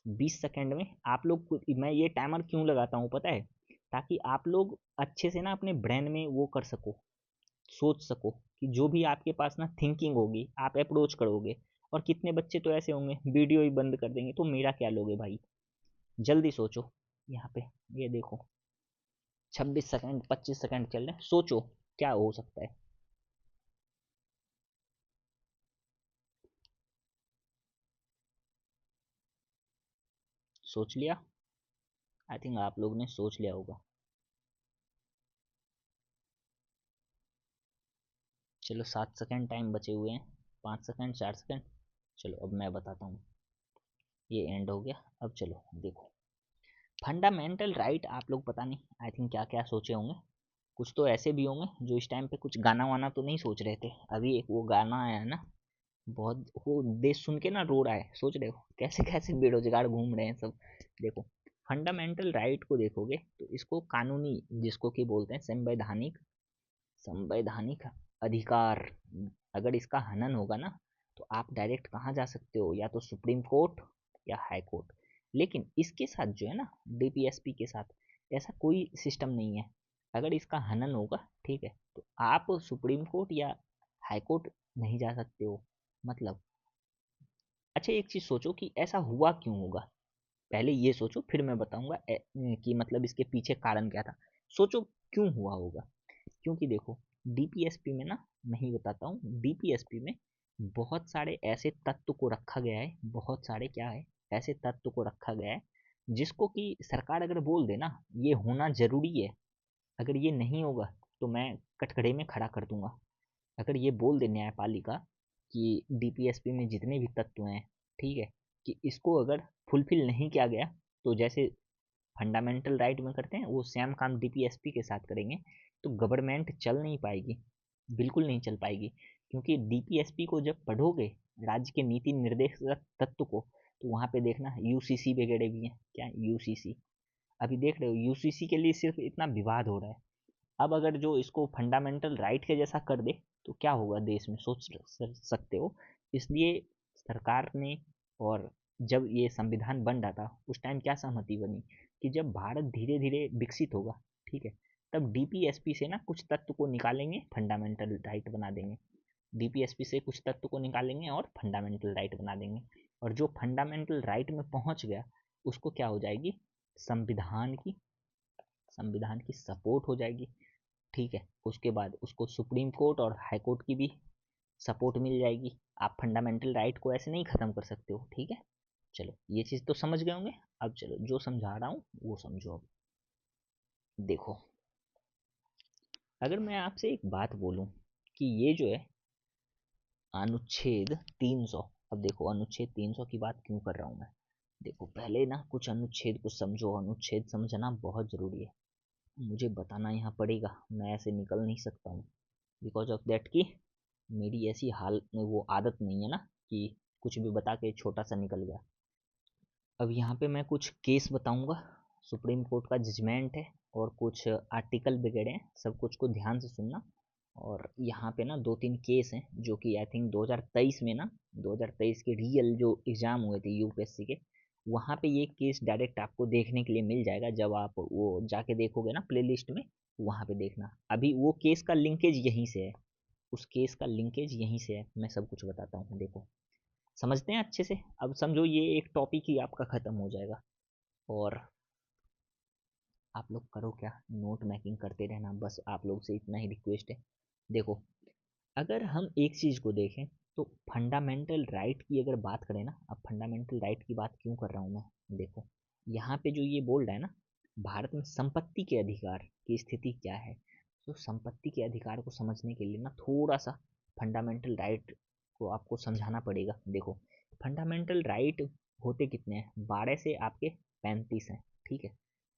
20 सेकंड में आप लोग मैं ये टाइमर क्यों लगाता हूँ पता है, ताकि आप लोग अच्छे से ना अपने ब्रेन में वो कर सको, सोच सको कि जो भी आपके पास ना थिंकिंग होगी आप अप्रोच करोगे। और कितने बच्चे तो ऐसे होंगे वीडियो ही बंद कर देंगे, तो मेरा क्या लोगे भाई, जल्दी सोचो। यहाँ पे ये देखो 26 सेकंड 25 सेकंड चल रहे हैं, सोचो क्या हो सकता है। सोच लिया, आई थिंक आप लोग ने सोच लिया होगा। चलो 7 सेकंड टाइम बचे हुए हैं, 5 सेकंड, 4 सेकंड। चलो अब मैं बताता हूँ, ये एंड हो गया। अब चलो देखो, फंडामेंटल राइट आप लोग पता नहीं आई थिंक क्या क्या सोचे होंगे। कुछ तो ऐसे भी होंगे जो इस टाइम पे कुछ गाना वाना तो नहीं सोच रहे थे। अभी एक वो गाना आया है ना, बहुत वो देश सुन के ना रो रहा है, सोच रहे हो कैसे कैसे बेरोजगार घूम रहे हैं सब। देखो, फंडामेंटल राइट को देखोगे तो इसको कानूनी, जिसको कि बोलते हैं संवैधानिक, संवैधानिक अधिकार, अगर इसका हनन होगा ना तो आप डायरेक्ट कहाँ जा सकते हो, या तो सुप्रीम कोर्ट या हाई कोर्ट। लेकिन इसके साथ जो है ना, DPSP के साथ ऐसा कोई सिस्टम नहीं है। अगर इसका हनन होगा, ठीक है, तो आप सुप्रीम कोर्ट या हाई कोर्ट नहीं जा सकते हो। मतलब अच्छा एक चीज सोचो कि ऐसा हुआ क्यों होगा। पहले ये सोचो, फिर मैं बताऊंगा कि मतलब इसके पीछे कारण क्या था। सोचो क्यों हुआ होगा। क्योंकि देखो, डीपीएसपी में ना, मैं ही बताता हूँ, डीपीएसपी में बहुत सारे ऐसे तत्व को रखा गया है, बहुत सारे क्या है, ऐसे तत्व को रखा गया है जिसको कि सरकार अगर बोल दे ना ये होना जरूरी है, अगर ये नहीं होगा तो मैं कटघरे में खड़ा कर दूंगा। अगर ये बोल दे न्यायपालिका कि डीपीएसपी में जितने भी तत्व हैं, ठीक है, कि इसको अगर फुलफिल नहीं किया गया, तो जैसे फंडामेंटल राइट में करते हैं वो सेम काम डीपीएसपी के साथ करेंगे, तो गवर्नमेंट चल नहीं पाएगी, बिल्कुल नहीं चल पाएगी। क्योंकि डीपीएसपी को जब पढ़ोगे, राज्य के नीति निर्देशक तत्व को, तो वहाँ पे देखना यूसीसी वगैरह भी है। क्या यूसीसी, अभी देख रहे हो यूसीसी के लिए सिर्फ इतना विवाद हो रहा है। अब अगर जो इसको फंडामेंटल राइट के जैसा कर दे तो क्या होगा देश में, सोच सकते हो। इसलिए सरकार ने, और जब ये संविधान बन रहा था उस टाइम क्या सहमति बनी कि जब भारत धीरे धीरे विकसित होगा, ठीक है, तब डीपीएसपी से ना कुछ तत्व को निकालेंगे, फंडामेंटल राइट बना देंगे। डीपीएसपी से कुछ तत्व को निकालेंगे और फंडामेंटल राइट बना देंगे। और जो फंडामेंटल राइट में पहुंच गया उसको क्या हो जाएगी, संविधान की संविधान की सपोर्ट हो जाएगी, ठीक है। उसके बाद उसको सुप्रीम कोर्ट और हाई कोर्ट की भी सपोर्ट मिल जाएगी। आप फंडामेंटल राइट को ऐसे नहीं ख़त्म कर सकते हो, ठीक है। चलो ये चीज़ तो समझ गए होंगे। अब चलो जो समझा रहा हूँ वो समझो। अब देखो, अगर मैं आपसे एक बात बोलूँ कि ये जो है अनुच्छेद 300, अब देखो अनुच्छेद 300 की बात क्यों कर रहा हूँ मैं। देखो पहले ना कुछ अनुच्छेद को समझो, अनुच्छेद समझना बहुत ज़रूरी है, मुझे बताना यहाँ पड़ेगा, मैं ऐसे निकल नहीं सकता हूँ, बिकॉज ऑफ दैट कि मेरी ऐसी हाल में वो आदत नहीं है ना कि कुछ भी बता के छोटा सा निकल गया। अब यहाँ पे मैं कुछ केस बताऊंगा, सुप्रीम कोर्ट का जजमेंट है और कुछ आर्टिकल वगैरह हैं, सब कुछ को ध्यान से सुनना। और यहाँ पे ना दो तीन केस हैं जो कि आई थिंक 2023 में ना, 2023 के रियल जो एग्ज़ाम हुए थे यूपीएससी के, वहाँ पे ये केस डायरेक्ट आपको देखने के लिए मिल जाएगा। जब आप वो जाके देखोगे ना प्ले लिस्ट में, वहाँ पे देखना, अभी वो केस का लिंकेज यहीं से है, उस केस का लिंकेज यहीं से है। मैं सब कुछ बताता हूँ, देखो समझते हैं अच्छे से। अब समझो ये एक टॉपिक ही आपका ख़त्म हो जाएगा। और आप लोग करो क्या, नोट मेकिंग करते रहना, बस आप लोग से इतना ही रिक्वेस्ट है। देखो, अगर हम एक चीज़ को देखें तो फंडामेंटल राइट की अगर बात करें ना, अब फंडामेंटल राइट की बात क्यों कर रहा हूँ मैं, देखो यहाँ पे जो ये बोल रहा है ना, भारत में संपत्ति के अधिकार की स्थिति क्या है। तो संपत्ति के अधिकार को समझने के लिए ना थोड़ा सा फंडामेंटल राइट को आपको समझाना पड़ेगा। देखो फंडामेंटल राइट होते कितने हैं, 12 से आपके 35 हैं, ठीक है।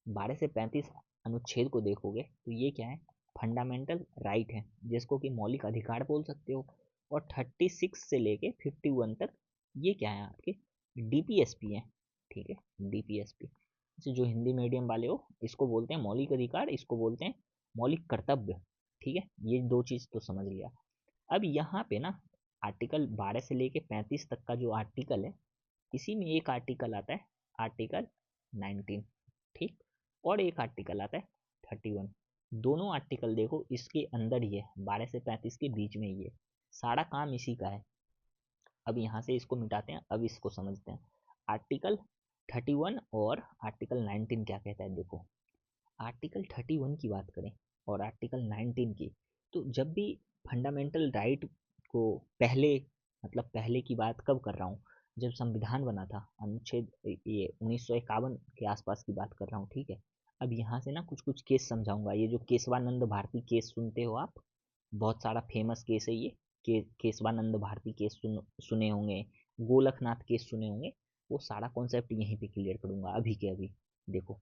12 से 35 अनुच्छेद को देखोगे तो ये क्या है, फंडामेंटल राइट है, जिसको कि मौलिक अधिकार बोल सकते हो। और 36 से लेके 51 तक ये क्या है, आपके डीपीएसपी है, ठीक है। डीपीएसपी जैसे जो हिंदी मीडियम वाले हो इसको बोलते हैं मौलिक अधिकार, इसको बोलते हैं मौलिक कर्तव्य, ठीक है। ये दो चीज़ तो समझ लिया। अब यहाँ पे ना आर्टिकल 12 से लेके 35 तक का जो आर्टिकल है, इसी में एक आर्टिकल आता है आर्टिकल 19, ठीक, और एक आर्टिकल आता है 31। दोनों आर्टिकल देखो इसके अंदर ही है, 12 से 35 के बीच में ही है, सारा काम इसी का है। अब यहाँ से इसको मिटाते हैं, अब इसको समझते हैं। आर्टिकल 31 और आर्टिकल 19 क्या कहता है। देखो आर्टिकल 31 की बात करें और आर्टिकल 19 की, तो जब भी फंडामेंटल राइट को पहले, मतलब पहले की बात कब कर रहा हूँ, जब संविधान बना था, अनुच्छेद ये 1951 के आसपास की बात कर रहा हूँ, ठीक है। अब यहाँ से ना कुछ कुछ केस समझाऊंगा। ये जो केशवानंद भारती केस सुनते हो आप, बहुत सारा फेमस केस है ये, केशवानंद भारती केस सुने होंगे, गोलकनाथ केस सुने होंगे, वो सारा कॉन्सेप्ट यहीं पे क्लियर करूंगा अभी के अभी। देखो,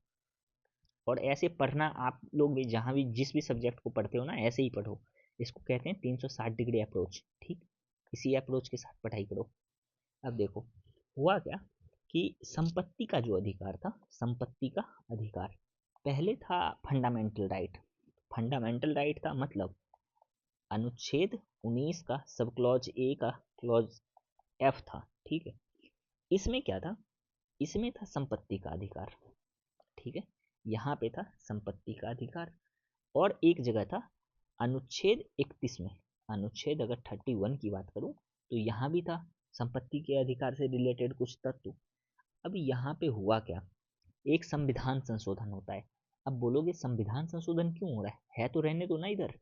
और ऐसे पढ़ना आप लोग भी, जहाँ भी जिस भी सब्जेक्ट को पढ़ते हो ना ऐसे ही पढ़ो। इसको कहते हैं 360 डिग्री अप्रोच, ठीक, इसी अप्रोच के साथ पढ़ाई करो। अब देखो हुआ क्या कि संपत्ति का जो अधिकार था, संपत्ति का अधिकार पहले था फंडामेंटल राइट। फंडामेंटल राइट था मतलब अनुच्छेद 19 का सब क्लॉज ए का क्लॉज एफ था, ठीक है। इसमें क्या था, इसमें था संपत्ति का अधिकार, ठीक है। यहाँ पे था संपत्ति का अधिकार। और एक जगह था अनुच्छेद 31 में, अनुच्छेद अगर 31 की बात करूं तो यहाँ भी था संपत्ति के अधिकार से रिलेटेड कुछ तत्व। अब यहाँ पे हुआ क्या, एक संविधान संशोधन होता है। अब बोलोगे संविधान संशोधन क्यों हो रहा है तो रहने दो ना, इधर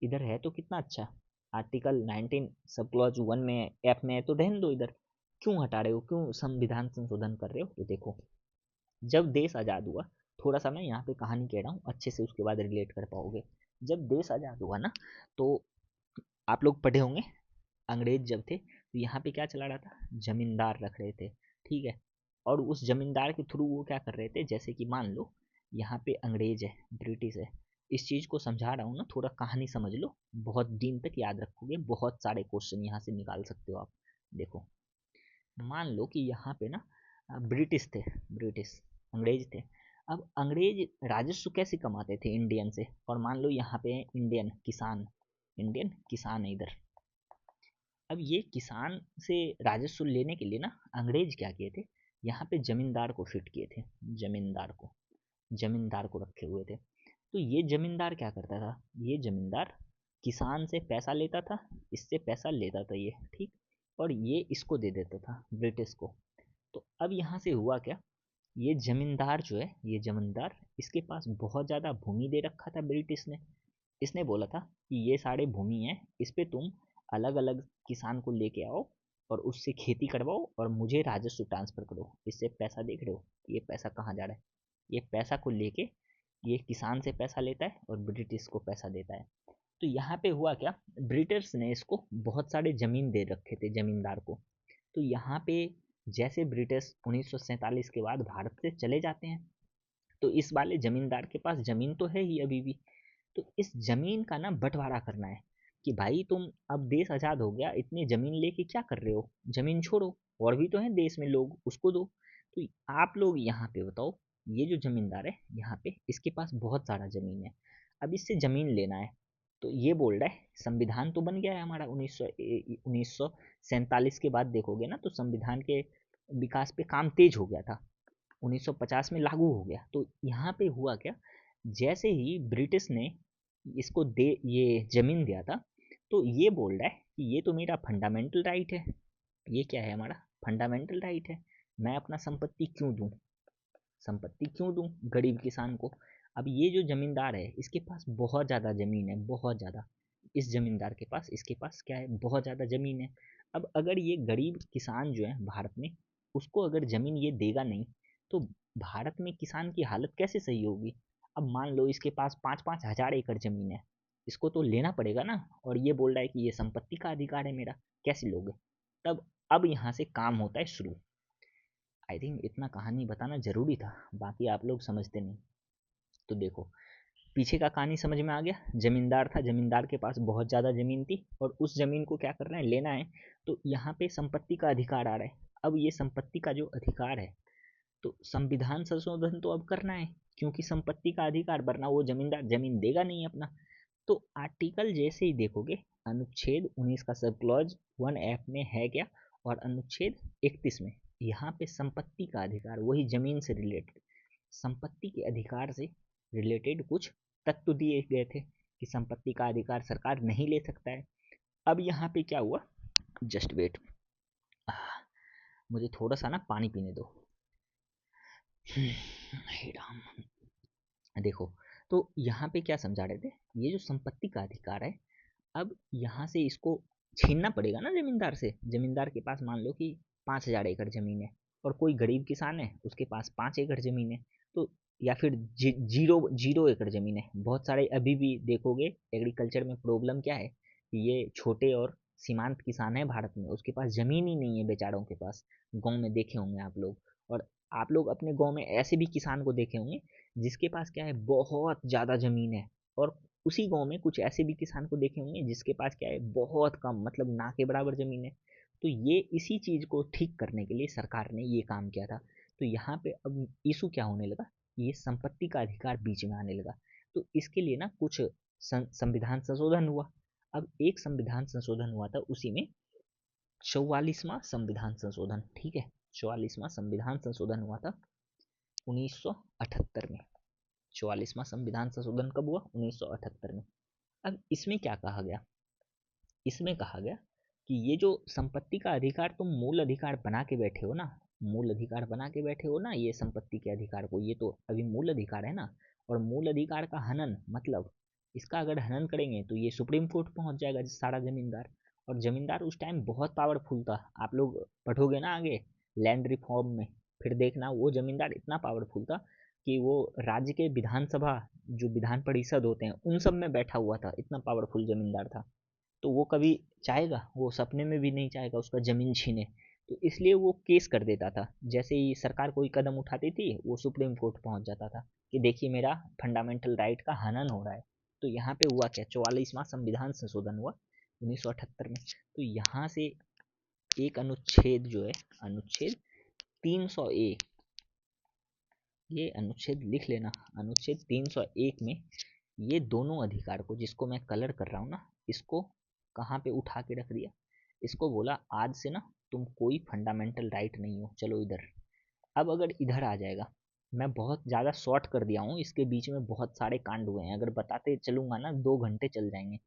इधर है तो कितना अच्छा, आर्टिकल 19 सब क्लॉज 1 में एफ में है तो रहने दो, इधर क्यों हटा रहे हो, क्यों संविधान संशोधन कर रहे हो। तो देखो, जब देश आज़ाद हुआ, थोड़ा सा मैं यहाँ पे कहानी कह रहा हूँ अच्छे से, उसके बाद रिलेट कर पाओगे। जब देश आज़ाद हुआ ना, तो आप लोग पढ़े होंगे, अंग्रेज जब थे तो यहाँ पे क्या चला रहा था, जमींदार रख रहे थे, ठीक है। और उस जमींदार के थ्रू वो क्या कर रहे थे, जैसे कि मान लो यहाँ पे अंग्रेज है, ब्रिटिश है, इस चीज़ को समझा रहा हूँ ना, थोड़ा कहानी समझ लो, बहुत दिन तक याद रखोगे, बहुत सारे क्वेश्चन यहाँ से निकाल सकते हो आप। देखो, मान लो कि यहाँ पे ना ब्रिटिश थे, ब्रिटिश अंग्रेज थे। अब अंग्रेज राजस्व कैसे कमाते थे इंडियन से, और मान लो यहाँ पे इंडियन किसान, इंडियन किसान है इधर। अब ये किसान से राजस्व लेने के लिए ना अंग्रेज क्या किए थे, यहाँ पे जमींदार को फिट किए थे, जमींदार को रखे हुए थे। तो ये जमींदार क्या करता था, ये जमींदार किसान से पैसा लेता था, इससे पैसा लेता था ये, ठीक, और ये इसको दे देता था ब्रिटिश को। तो अब यहाँ से हुआ क्या, ये जमींदार जो है, ये जमींदार, इसके पास बहुत ज़्यादा भूमि दे रखा था ब्रिटिश ने। इसने बोला था कि ये सारे भूमि है, इस पे तुम अलग अलग किसान को लेके आओ और उससे खेती करवाओ और मुझे राजस्व ट्रांसफर करो। इससे पैसा देख रहे हो, ये पैसा कहाँ जा रहा है, ये पैसा को लेके ये किसान से पैसा लेता है और ब्रिटिश को पैसा देता है। तो यहाँ पे हुआ क्या, ब्रिटिश ने इसको बहुत सारे जमीन दे रखे थे जमींदार को। तो यहाँ पे जैसे ब्रिटिश 1947 के बाद भारत से चले जाते हैं, तो इस वाले जमींदार के पास जमीन तो है ही अभी भी, तो इस जमीन का ना बंटवारा करना है कि भाई तुम, अब देश आज़ाद हो गया, इतनी जमीन लेके क्या कर रहे हो, जमीन छोड़ो, और भी तो हैं देश में लोग, उसको दो। तो आप लोग यहाँ पे बताओ, ये जो जमींदार है यहाँ पे, इसके पास बहुत सारा जमीन है, अब इससे जमीन लेना है। तो ये बोल रहा है, संविधान तो बन गया है हमारा 1947 के बाद देखोगे ना, तो संविधान के विकास पे काम तेज हो गया था, 1950 में लागू हो गया। तो यहाँ पे हुआ क्या, जैसे ही ब्रिटिश ने इसको दे ये जमीन दिया था, तो ये बोल रहा है कि ये तो मेरा फंडामेंटल राइट है, ये क्या है, हमारा फंडामेंटल राइट है, मैं अपना संपत्ति क्यों दूं, संपत्ति क्यों दूं गरीब किसान को। अब ये जो जमींदार है, इसके पास बहुत ज़्यादा ज़मीन है, बहुत ज़्यादा, इस जमींदार के पास, इसके पास क्या है, बहुत ज़्यादा ज़मीन है। अब अगर ये गरीब किसान जो है भारत में, उसको अगर ज़मीन ये देगा नहीं, तो भारत में किसान की हालत कैसे सही होगी। अब मान लो इसके पास 5-5 हज़ार एकड़ ज़मीन है, इसको तो लेना पड़ेगा ना, और ये बोल रहा है कि ये संपत्ति का अधिकार है मेरा, कैसे लोगे। तब अब यहाँ से काम होता है शुरू। आई थिंक इतना कहानी बताना ज़रूरी था, बाकी आप लोग समझते नहीं। तो देखो, पीछे का कहानी समझ में आ गया, जमींदार था, जमींदार के पास बहुत ज़्यादा ज़मीन थी और उस ज़मीन को क्या करना है, लेना है। तो यहाँ पे संपत्ति का अधिकार आ रहा है। अब ये संपत्ति का जो अधिकार है, तो संविधान संशोधन तो अब करना है, क्योंकि संपत्ति का अधिकार, वरना वो जमींदार जमीन देगा नहीं अपना। तो आर्टिकल जैसे ही देखोगे, अनुच्छेद 19 का सब क्लॉज 1F में है क्या, और अनुच्छेद 31 में, यहाँ पे संपत्ति का अधिकार, वही जमीन से रिलेटेड संपत्ति के अधिकार से रिलेटेड कुछ तत्व दिए गए थे कि संपत्ति का अधिकार सरकार नहीं ले सकता है। अब यहाँ पे क्या हुआ, जस्ट वेट, मुझे थोड़ा सा ना पानी पीने दो। हे राम। देखो, तो यहाँ पे क्या समझा रहे थे, ये जो संपत्ति का अधिकार है, अब यहाँ से इसको छीनना पड़ेगा ना जमींदार से। जमींदार के पास मान लो कि 5,000 एकड़ जमीन है, और कोई गरीब किसान है उसके पास 5 एकड़ जमीन है, तो या फिर जीरो जीरो एकड़ जमीन है। बहुत सारे अभी भी देखोगे एग्रीकल्चर में प्रॉब्लम क्या है, कि ये छोटे और सीमांत किसान है भारत में, उसके पास जमीन ही नहीं है बेचारों के पास। गाँव में देखे होंगे आप लोग, और आप लोग अपने गाँव में ऐसे भी किसान को देखे होंगे जिसके पास क्या है, बहुत ज़्यादा ज़मीन है, और उसी गांव में कुछ ऐसे भी किसान को देखे होंगे जिसके पास क्या है, बहुत कम, मतलब ना के बराबर जमीन है। तो ये इसी चीज को ठीक करने के लिए सरकार ने ये काम किया था। तो यहाँ पे अब इशू क्या होने लगा, ये संपत्ति का अधिकार बीच में आने लगा। तो इसके लिए ना कुछ संविधान संशोधन हुआ। अब एक संविधान संशोधन हुआ था, उसी में 44वां संविधान संशोधन, ठीक है, 44वां संविधान संशोधन हुआ था 1978 में। 44वां संविधान संशोधन कब हुआ, 1978 में। अब इसमें क्या कहा गया, इसमें कहा गया कि ये जो संपत्ति का अधिकार तुम मूल अधिकार बना के बैठे हो ना, मूल अधिकार बना के बैठे हो ना ये संपत्ति के अधिकार को, ये तो अभी मूल अधिकार है ना। और मूल अधिकार का हनन मतलब इसका अगर हनन करेंगे तो ये सुप्रीम कोर्ट पहुंच जाएगा सारा जमींदार। और जमींदार उस टाइम बहुत पावरफुल था, आप लोग पढ़ोगे ना आगे लैंड रिफॉर्म में, फिर देखना वो जमींदार इतना पावरफुल था कि वो राज्य के विधानसभा जो विधान परिषद होते हैं उन सब में बैठा हुआ था, इतना पावरफुल जमींदार था। तो वो कभी चाहेगा, वो सपने में भी नहीं चाहेगा उसका ज़मीन छीने। तो इसलिए वो केस कर देता था, जैसे ही सरकार कोई कदम उठाती थी वो सुप्रीम कोर्ट पहुंच जाता था कि देखिए मेरा फंडामेंटल राइट का हनन हो रहा है। तो यहाँ पे हुआ क्या, 44वां संविधान संशोधन हुआ 1978 में। तो यहाँ से एक अनुच्छेद जो है, अनुच्छेद 301, ये अनुच्छेद लिख लेना, अनुच्छेद 301 में ये दोनों अधिकार को, जिसको मैं कलर कर रहा हूँ ना, इसको कहाँ पे उठा के रख दिया, इसको बोला आज से ना तुम कोई फंडामेंटल राइट नहीं हो, चलो इधर। अब अगर इधर आ जाएगा, मैं बहुत ज़्यादा शॉर्ट कर दिया हूँ, इसके बीच में बहुत सारे कांड हुए हैं, अगर बताते चलूँगा ना 2 घंटे चल जाएंगे।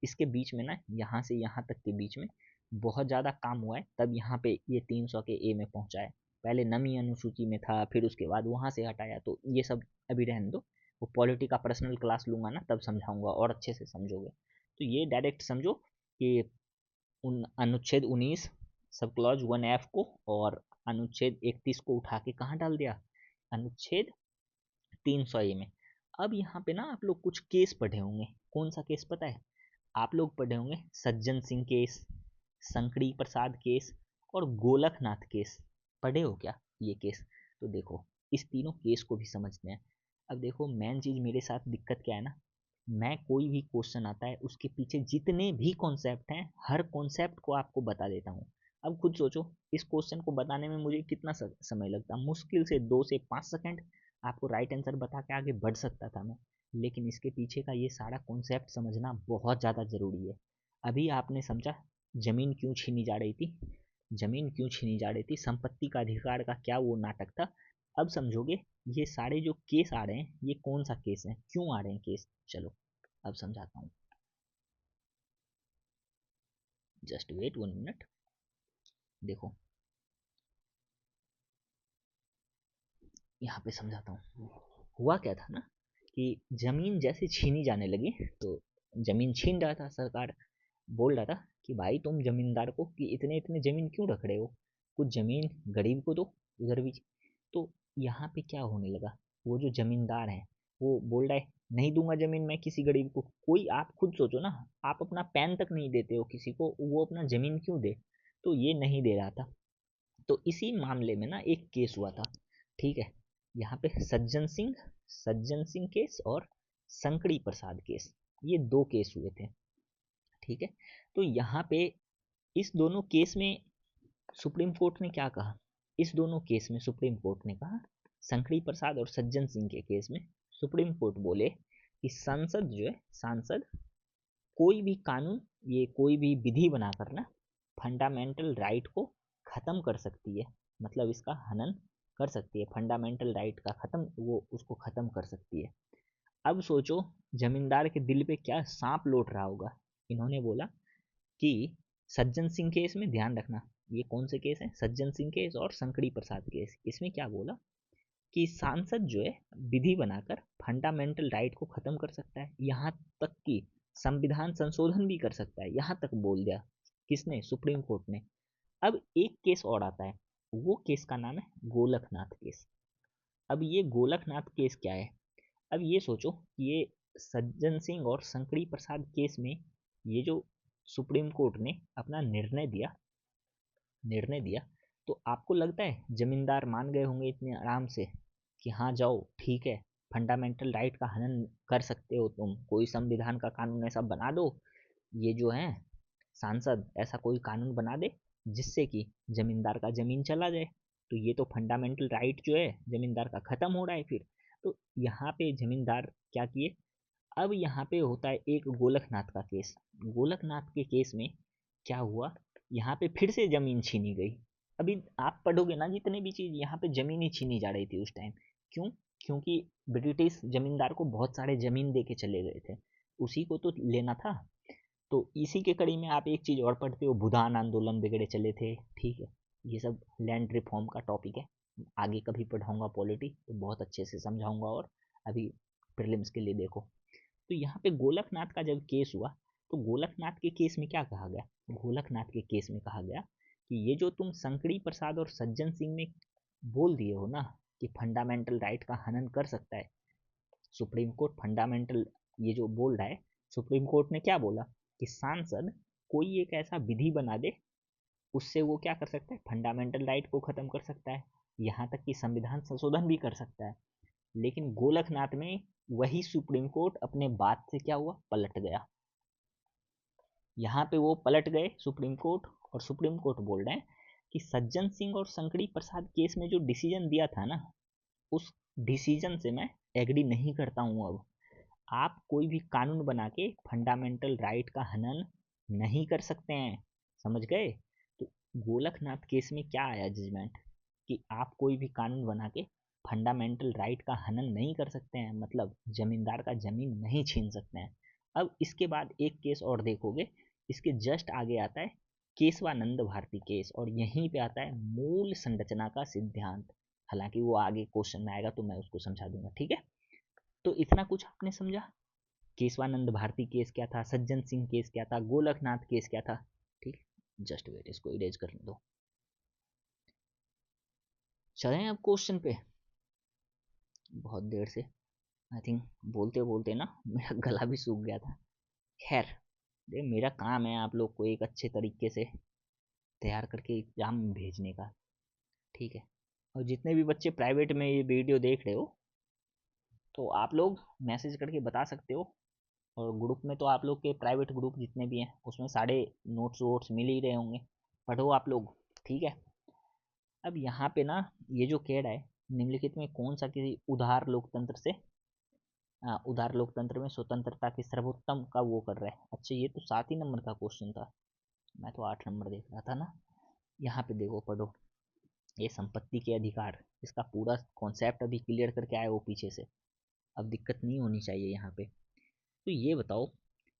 इसके बीच में ना यहाँ से यहाँ तक के बीच में बहुत ज़्यादा काम हुआ है, तब यहाँ पे ये 300 के ए में पहुँचा है। पहले नमी अनुसूची में था, फिर उसके बाद वहाँ से हटाया, तो ये सब अभी रहने दो, वो पॉलिटी का पर्सनल क्लास लूँगा ना तब समझाऊँगा और अच्छे से समझोगे। तो ये डायरेक्ट समझो कि अनुच्छेद 19 सब क्लॉज 1F को और अनुच्छेद 31 को उठा के कहाँ डाल दिया, अनुच्छेद 300 ए में। अब यहाँ पे ना आप लोग कुछ केस पढ़े होंगे, कौन सा केस पता है, आप लोग पढ़े होंगे सज्जन सिंह केस, शंकरी प्रसाद केस और गोलकनाथ केस, पढ़े हो क्या ये केस। तो देखो इस तीनों केस को भी समझते हैं। अब देखो मेन चीज़ मेरे साथ दिक्कत क्या है ना, मैं कोई भी क्वेश्चन आता है उसके पीछे जितने भी कॉन्सेप्ट हैं हर कॉन्सेप्ट को आपको बता देता हूँ। अब खुद सोचो इस क्वेश्चन को बताने में मुझे कितना समय लगता, मुश्किल से 2 से 5 सेकंड, आपको राइट आंसर बता के आगे बढ़ सकता था मैं। लेकिन इसके पीछे का ये सारा कॉन्सेप्ट समझना बहुत ज़्यादा ज़रूरी है। अभी आपने समझा ज़मीन क्यों छीनी जा रही थी, ज़मीन क्यों छीनी जा रही थी, संपत्ति का अधिकार का क्या वो नाटक था। अब समझोगे ये सारे जो केस आ रहे हैं ये कौन सा केस है, क्यों आ रहे हैं केस, चलो अब समझाता हूँ, जस्ट वेट 1 मिनट। देखो यहाँ पे समझाता हूँ, हुआ क्या था ना कि जमीन जैसे छीनी जाने लगी, तो जमीन छीन रहा था, सरकार बोल रहा था कि भाई तुम जमींदार को कि इतने इतने जमीन क्यों रख रहे हो, कुछ जमीन गरीब को दो, उधर भी। तो यहाँ पे क्या होने लगा, वो जो जमींदार है वो बोल रहा है नहीं दूंगा जमीन मैं किसी गरीब को, कोई आप खुद सोचो ना, आप अपना पैन तक नहीं देते हो किसी को, वो अपना जमीन क्यों दे। तो ये नहीं दे रहा था। तो इसी मामले में ना एक केस हुआ था, ठीक है, यहाँ पे सज्जन सिंह केस और शंकरी प्रसाद केस, ये 2 केस हुए थे, ठीक है। तो यहाँ पे इस दोनों केस में सुप्रीम कोर्ट ने क्या कहा, इस दोनों केस में सुप्रीम कोर्ट ने कहा, शंकरी प्रसाद और सज्जन सिंह के केस में सुप्रीम कोर्ट बोले कि संसद जो है, सांसद कोई भी कानून, ये कोई भी विधि बनाकर ना फंडामेंटल राइट को ख़त्म कर सकती है, मतलब इसका हनन कर सकती है, फंडामेंटल राइट का ख़त्म, वो उसको ख़त्म कर सकती है। अब सोचो जमींदार के दिल पे क्या सांप लौट रहा होगा। इन्होंने बोला कि सज्जन सिंह केस में ध्यान रखना, ये कौन से केस हैं, सज्जन सिंह केस और शंकरी प्रसाद केस, इसमें क्या बोला कि सांसद जो है विधि बनाकर फंडामेंटल राइट को खत्म कर सकता है, यहाँ तक कि संविधान संशोधन भी कर सकता है, यहाँ तक बोल दिया किसने, सुप्रीम कोर्ट ने। अब एक केस और आता है, वो केस का नाम है गोलकनाथ केस। अब ये गोलकनाथ केस क्या है, अब ये सोचो ये सज्जन सिंह और शंकरी प्रसाद केस में ये जो सुप्रीम कोर्ट ने अपना निर्णय दिया, तो आपको लगता है जमींदार मान गए होंगे इतने आराम से कि हाँ जाओ ठीक है, फंडामेंटल राइट का हनन कर सकते हो तुम, कोई संविधान का कानून ऐसा बना दो, ये जो है सांसद ऐसा कोई कानून बना दे जिससे कि जमींदार का जमीन चला जाए, तो ये तो फंडामेंटल राइट जो है जमींदार का खत्म हो रहा है फिर। तो यहाँ पे जमींदार क्या किए, अब यहाँ पे होता है एक गोलकनाथ का केस, गोलकनाथ के केस में क्या हुआ, यहाँ पे फिर से जमीन छीनी गई। अभी आप पढ़ोगे ना जितने भी चीज़, यहाँ पे जमीन ही छीनी जा रही थी उस टाइम, क्यों, क्योंकि ब्रिटिश जमींदार को बहुत सारे जमीन दे के चले गए थे, उसी को तो लेना था। तो इसी के कड़ी में आप एक चीज़ और पढ़ते हो, भूदान आंदोलन वगैरह चले थे, ठीक है। ये सब लैंड रिफॉर्म का टॉपिक है, आगे कभी पढ़ाऊंगा पॉलिटी तो बहुत अच्छे से समझाऊंगा। और अभी प्रीलिम्स के लिए देखो। तो यहाँ पे गोलकनाथ का जब केस हुआ तो गोलकनाथ के केस में क्या कहा गया, गोलकनाथ के केस में कहा गया कि ये जो तुम शंकरी प्रसाद और सज्जन सिंह में बोल दिए हो ना कि फंडामेंटल राइट का हनन कर सकता है, सुप्रीम कोर्ट फंडामेंटल ये जो बोल रहा है, सुप्रीम कोर्ट ने क्या बोला कि सांसद कोई एक ऐसा विधि बना दे उससे वो क्या कर सकता है, फंडामेंटल राइट को खत्म कर सकता है, यहाँ तक कि संविधान संशोधन भी कर सकता है। लेकिन गोलकनाथ में वही सुप्रीम कोर्ट अपने बात से क्या हुआ, पलट गया। यहाँ पे वो पलट गए सुप्रीम कोर्ट, और सुप्रीम कोर्ट बोल रहे हैं कि सज्जन सिंह और शंकरी प्रसाद केस में जो डिसीजन दिया था ना, उस डिसीजन से मैं एग्री नहीं करता हूँ। अब आप कोई भी कानून बना के फंडामेंटल राइट का हनन नहीं कर सकते हैं, समझ गए। तो गोलकनाथ केस में क्या आया जजमेंट कि आप कोई भी कानून बना के फंडामेंटल राइट का हनन नहीं कर सकते हैं, मतलब जमींदार का जमीन नहीं छीन सकते हैं। अब इसके बाद एक केस और देखोगे, इसके जस्ट आगे आता है केशवानंद भारती केस, और यहीं पे आता है मूल संरचना का सिद्धांत। हालांकि वो आगे क्वेश्चन में आएगा तो मैं उसको समझा दूंगा, ठीक है। तो इतना कुछ आपने समझा, केशवानंद भारती केस क्या था, सज्जन सिंह केस क्या था, गोलकनाथ केस क्या था, ठीक। जस्ट वेट, इसको इरेज करने दो। चलें अब क्वेश्चन पे, बहुत देर से आई थिंक बोलते बोलते ना मेरा गला भी सूख गया था। खैर, ये मेरा काम है आप लोग को एक अच्छे तरीके से तैयार करके एग्जाम में भेजने का, ठीक है। और जितने भी बच्चे प्राइवेट में ये वीडियो देख रहे हो तो आप लोग मैसेज करके बता सकते हो, और ग्रुप में तो आप लोग के प्राइवेट ग्रुप जितने भी हैं उसमें सारे नोट्स वोट्स मिल ही रहे होंगे, पढ़ो आप लोग, ठीक है। अब यहाँ पे ना ये जो कह रहा है निम्नलिखित में कौन सा किसी उदार लोकतंत्र से उदार लोकतंत्र में स्वतंत्रता के सर्वोत्तम का वो कर रहा है। अच्छा, ये तो 7 ही नंबर का क्वेश्चन था, मैं तो 8 नंबर देख रहा था ना। यहाँ पे देखो, पढ़ो, ये संपत्ति के अधिकार, इसका पूरा कॉन्सेप्ट अभी क्लियर करके आया वो पीछे से, अब दिक्कत नहीं होनी चाहिए यहाँ पे। तो ये बताओ,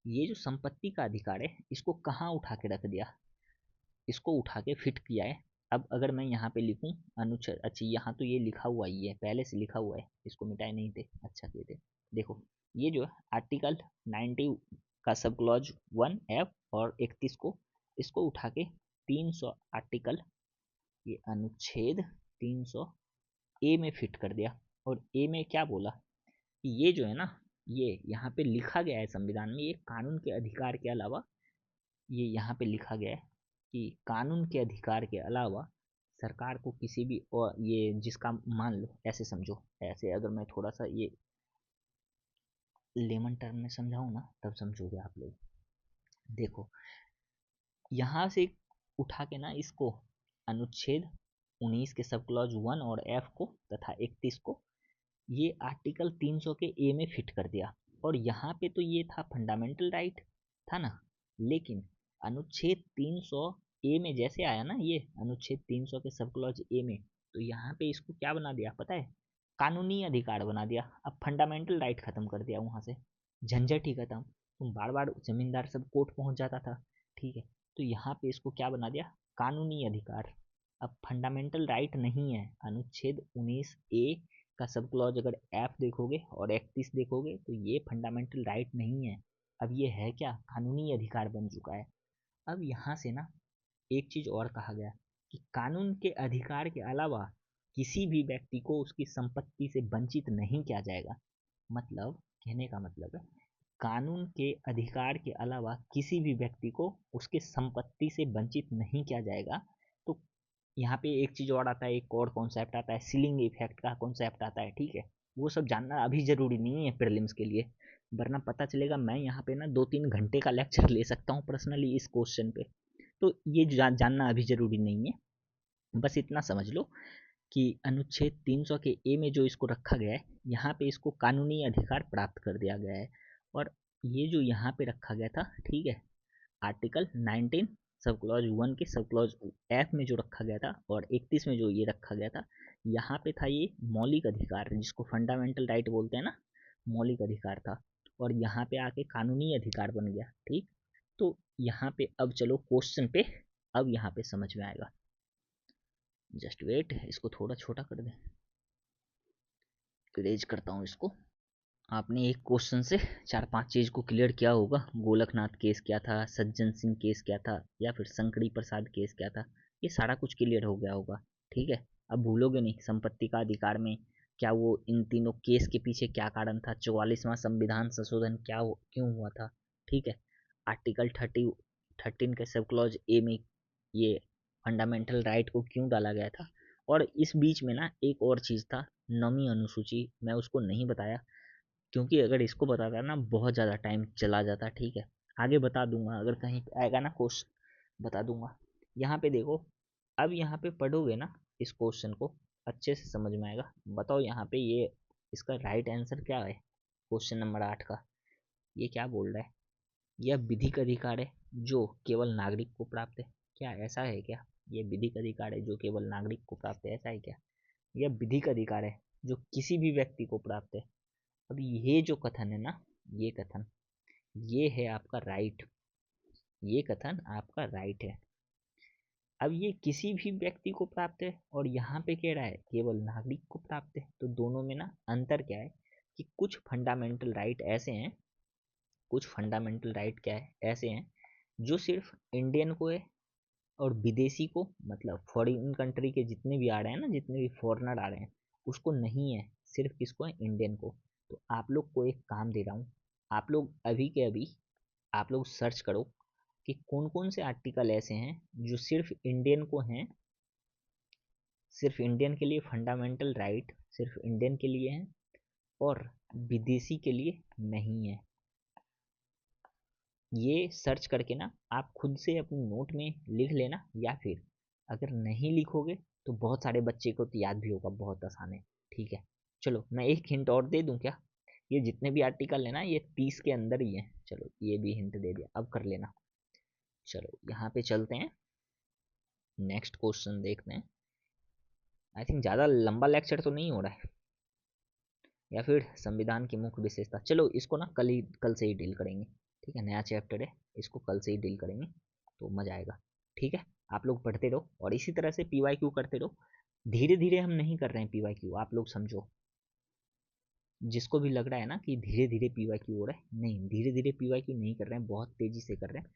ये जो संपत्ति का अधिकार है इसको कहाँ उठा के रख दिया, इसको उठा के फिट किया है। अब अगर मैं यहाँ पे लिखूँ अनुच्छेद, अच्छा यहाँ तो ये लिखा हुआ ही है, पहले से लिखा हुआ है, इसको मिटाए नहीं थे, अच्छा किए थे। देखो ये जो है आर्टिकल 90 का सब क्लॉज 1F और 31 को, इसको उठा के 300 आर्टिकल, ये अनुच्छेद 300 ए में फिट कर दिया। और ए में क्या बोला कि ये जो है ना, ये यहाँ पे लिखा गया है संविधान में, ये कानून के अधिकार के अलावा, ये यहाँ पे लिखा गया है कि कानून के अधिकार के अलावा सरकार को किसी भी, और ये जिसका मान लो ऐसे समझो, ऐसे अगर मैं थोड़ा सा ये लेमन टर्म में समझाऊँ ना तब समझोगे आप लोग। देखो यहाँ से उठा के ना इसको अनुच्छेद 19 के सब क्लॉज 1 और F को तथा 31 को ये आर्टिकल 300 के ए में फिट कर दिया। और यहाँ पे तो ये था फंडामेंटल राइट था ना, लेकिन अनुच्छेद 300 ए में जैसे आया ना, ये अनुच्छेद 300 के सब क्लॉज ए में, तो यहाँ पे इसको क्या बना दिया पता है, कानूनी अधिकार बना दिया। अब फंडामेंटल राइट खत्म कर दिया, वहाँ से झंझट ही खत्म, तुम बार बार जमींदार सब कोर्ट पहुँच जाता था, ठीक है। तो यहाँ पे इसको क्या बना दिया, कानूनी अधिकार। अब फंडामेंटल राइट नहीं है, अनुच्छेद 19A का सब क्लॉज अगर F देखोगे और 31 देखोगे तो ये फंडामेंटल राइट नहीं है, अब ये है क्या, कानूनी अधिकार बन चुका है। अब यहाँ से ना एक चीज और कहा गया कि कानून के अधिकार के अलावा किसी भी व्यक्ति को उसकी संपत्ति से वंचित नहीं किया जाएगा। मतलब कहने का मतलब है, कानून के अधिकार के अलावा किसी भी व्यक्ति को उसके संपत्ति से वंचित नहीं किया जाएगा। तो यहाँ पे एक चीज़ और आता है, एक और कॉन्सेप्ट आता है, सीलिंग इफेक्ट का कॉन्सेप्ट आता है, ठीक है। वो सब जानना अभी ज़रूरी नहीं है प्रीलिम्स के लिए, वरना पता चलेगा मैं यहाँ पे ना 2-3 घंटे का लेक्चर ले सकता हूँ पर्सनली इस क्वेश्चन पे। तो ये जानना अभी ज़रूरी नहीं है, बस इतना समझ लो कि अनुच्छेद 300 के ए में जो इसको रखा गया है, यहाँ पे इसको कानूनी अधिकार प्राप्त कर दिया गया है। और ये जो यहाँ पे रखा गया था, ठीक है, आर्टिकल 19 सब क्लॉज 1 के सब क्लॉज F में जो रखा गया था और 31 में जो ये रखा गया था, यहाँ पे था ये मौलिक अधिकार, जिसको फंडामेंटल राइट बोलते हैं ना, मौलिक अधिकार था, और यहाँ पे आके कानूनी अधिकार बन गया, ठीक। तो यहाँ पे अब चलो क्वेश्चन पे, अब यहाँ पे समझ में आएगा। जस्ट वेट, इसको थोड़ा छोटा कर दें, इरेज करता हूँ इसको। आपने एक क्वेश्चन से 4-5 चीज को क्लियर किया होगा। गोलकनाथ केस क्या था, सज्जन सिंह केस क्या था, या फिर शंकरी प्रसाद केस क्या था, ये सारा कुछ क्लियर हो गया होगा। ठीक है, अब भूलोगे नहीं संपत्ति का अधिकार में क्या वो इन तीनों केस के पीछे क्या कारण था, 44वां संविधान संशोधन क्यों हुआ था। ठीक है, आर्टिकल 13 के सब क्लॉज ए में ये फंडामेंटल राइट को क्यों डाला गया था। और इस बीच में ना एक और चीज था, नौवीं अनुसूची, मैं उसको नहीं बताया क्योंकि अगर इसको बताता ना बहुत ज़्यादा टाइम चला जाता। ठीक है, आगे बता दूंगा, अगर कहीं पे आएगा ना क्वेश्चन बता दूंगा। यहाँ पे देखो, अब यहाँ पे पढ़ोगे ना इस क्वेश्चन को अच्छे से समझ में आएगा। बताओ यहाँ पे ये इसका राइट आंसर क्या है, क्वेश्चन नंबर 8 का। ये क्या बोल रहा है, यह विधिक अधिकार है जो केवल नागरिक को प्राप्त है। क्या ऐसा है क्या, ये विधिक अधिकार है जो केवल नागरिक को प्राप्त है, ऐसा है क्या। यह विधिक अधिकार है जो किसी भी व्यक्ति को प्राप्त है। अब ये जो कथन है ना, ये कथन, ये है आपका राइट, ये कथन आपका राइट है। अब ये किसी भी व्यक्ति को प्राप्त है और यहाँ पे कह रहा है केवल नागरिक को प्राप्त है, तो दोनों में ना अंतर क्या है कि कुछ फंडामेंटल राइट ऐसे हैं, कुछ फंडामेंटल राइट क्या है ऐसे हैं जो सिर्फ इंडियन को है और विदेशी को, मतलब फॉरेन कंट्री के जितने भी आ रहे हैं ना, जितने भी फॉरेनर आ रहे हैं उसको नहीं है, सिर्फ किसको है, इंडियन को। तो आप लोग को एक काम दे रहा हूँ, आप लोग अभी के अभी आप लोग सर्च करो कि कौन कौन से आर्टिकल ऐसे हैं जो सिर्फ इंडियन को हैं, सिर्फ इंडियन के लिए फंडामेंटल राइट सिर्फ इंडियन के लिए हैं और विदेशी के लिए नहीं है। ये सर्च करके ना आप खुद से अपनी नोट में लिख लेना, या फिर अगर नहीं लिखोगे तो बहुत सारे बच्चे को तो याद भी होगा, बहुत आसान है। ठीक है, चलो मैं एक हिंट और दे दूं क्या, ये जितने भी आर्टिकल है ना ये 30 के अंदर ही है। चलो ये भी हिंट दे दिया, अब कर लेना। चलो यहाँ पे चलते हैं, नेक्स्ट क्वेश्चन देखते हैं। आई थिंक ज़्यादा लंबा लेक्चर तो नहीं हो रहा है, या फिर संविधान की मुख्य विशेषता, चलो इसको ना कल से ही डील करेंगे। ठीक है, नया चैप्टर है, इसको कल से ही डील करेंगे तो मज़ा आएगा। ठीक है, आप लोग पढ़ते रहो और इसी तरह से PYQ करते रहो। धीरे धीरे हम नहीं कर रहे हैं PYQ, आप लोग समझो। जिसको भी लग रहा है ना कि धीरे धीरे PYQ हो रहा है, नहीं, धीरे धीरे PYQ नहीं कर रहे हैं, बहुत तेजी से कर रहे हैं।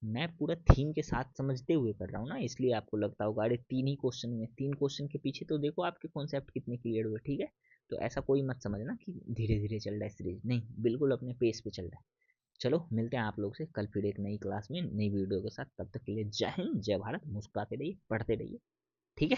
मैं पूरा थीम के साथ समझते हुए कर रहा हूँ ना, इसलिए आपको लगता होगा अरे 3 ही क्वेश्चन हुए, 3 क्वेश्चन के पीछे तो देखो आपके कॉन्सेप्ट कितने क्लियर हुए। ठीक है, तो ऐसा कोई मत समझना कि धीरे धीरे चल रहा है सीरीज, नहीं, बिल्कुल अपने पेस पे चल रहा है। चलो मिलते हैं आप लोग से कल फिर एक नई क्लास में नई वीडियो के साथ, तब तक के लिए जय हिंद, जय भारत, मुस्कुराते रहिए, पढ़ते रहिए। ठीक है।